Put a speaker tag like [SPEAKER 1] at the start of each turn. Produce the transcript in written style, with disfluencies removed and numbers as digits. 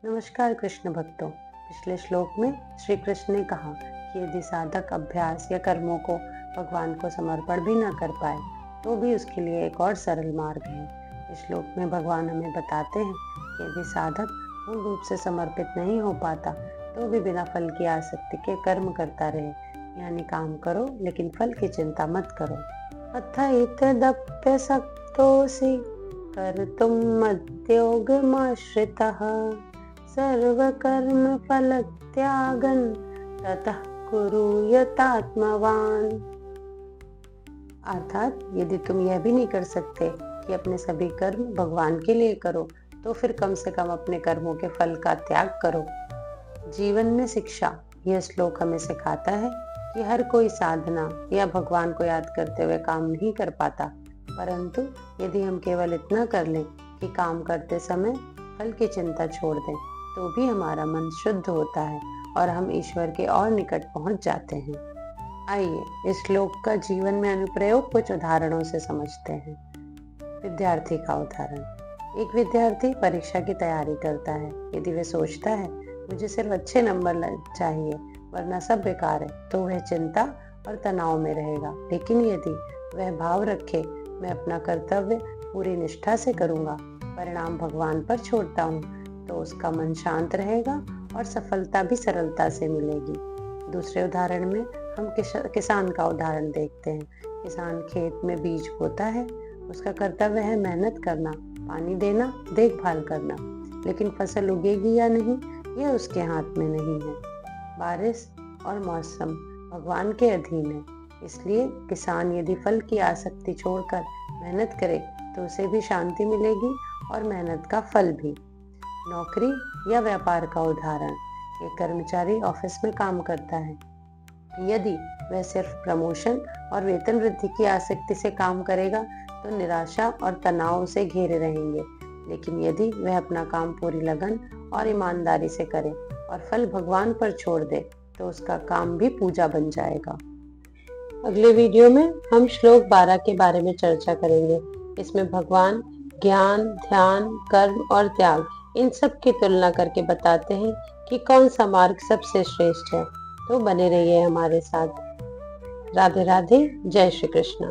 [SPEAKER 1] नमस्कार कृष्ण भक्तों। पिछले श्लोक में श्री कृष्ण ने कहा कि यदि साधक अभ्यास या कर्मों को भगवान को समर्पण भी न कर पाए तो भी उसके लिए एक और सरल मार्ग है। इस श्लोक में भगवान हमें बताते हैं कि यदि साधक पूर्ण रूप से समर्पित नहीं हो पाता तो भी बिना फल की आसक्ति के कर्म करता रहे, यानी काम करो लेकिन फल की चिंता मत करो। अथैतदप्यसक्तोऽसि कर्तुं मद्योगमाश्रितः सर्वकर्म फलत्यागं ततः कुरु यतात्मवान। अर्थात यदि तुम यह भी नहीं कर सकते कि अपने सभी कर्म भगवान के लिए करो तो फिर कम से कम अपने कर्मों के फल का त्याग करो। जीवन में शिक्षा। यह श्लोक हमें सिखाता है कि हर कोई साधना या भगवान को याद करते हुए काम नहीं कर पाता, परंतु यदि हम केवल इतना कर लें कि काम करते समय फल की चिंता छोड़ दें तो भी हमारा मन शुद्ध होता है और हम ईश्वर के और निकट पहुंच जाते हैं। आइए इस श्लोक का जीवन में अनुप्रयोग कुछ उदाहरणों से समझते हैं। विद्यार्थी का उदाहरण। एक विद्यार्थी परीक्षा की तैयारी करता है। यदि वह सोचता है मुझे सिर्फ अच्छे नंबर चाहिए वरना सब बेकार है, तो वह चिंता और तनाव में रहेगा। लेकिन यदि वह भाव रखे मैं अपना कर्तव्य पूरी निष्ठा से करूंगा, परिणाम भगवान पर छोड़ता हूँ, तो उसका मन शांत रहेगा और सफलता भी सरलता से मिलेगी। दूसरे उदाहरण में हम किसान का उदाहरण देखते हैं। किसान खेत में बीज बोता है। उसका कर्तव्य है मेहनत करना, पानी देना, देखभाल करना, लेकिन फसल उगेगी या नहीं यह उसके हाथ में नहीं है। बारिश और मौसम भगवान के अधीन है, इसलिए किसान यदि फल की आसक्ति छोड़कर मेहनत करे तो उसे भी शांति मिलेगी और मेहनत का फल भी। नौकरी या व्यापार का उदाहरण। एक कर्मचारी ऑफिस में काम करता है। यदि वह सिर्फ प्रमोशन और वेतन वृद्धि की आसक्ति से काम करेगा तो निराशा और तनाव उसे घेरे रहेंगे, लेकिन यदि वह अपना काम पूरी लगन और ईमानदारी से करे और फल भगवान पर छोड़ दे तो उसका काम भी पूजा बन जाएगा। अगले वीडियो में हम श्लोक 12 के बारे में चर्चा करेंगे। इसमें भगवान ज्ञान, ध्यान, कर्म और त्याग इन सब की तुलना करके बताते हैं कि कौन सा मार्ग सबसे श्रेष्ठ है। तो बने रहिए हमारे साथ। राधे राधे। जय श्री कृष्ण।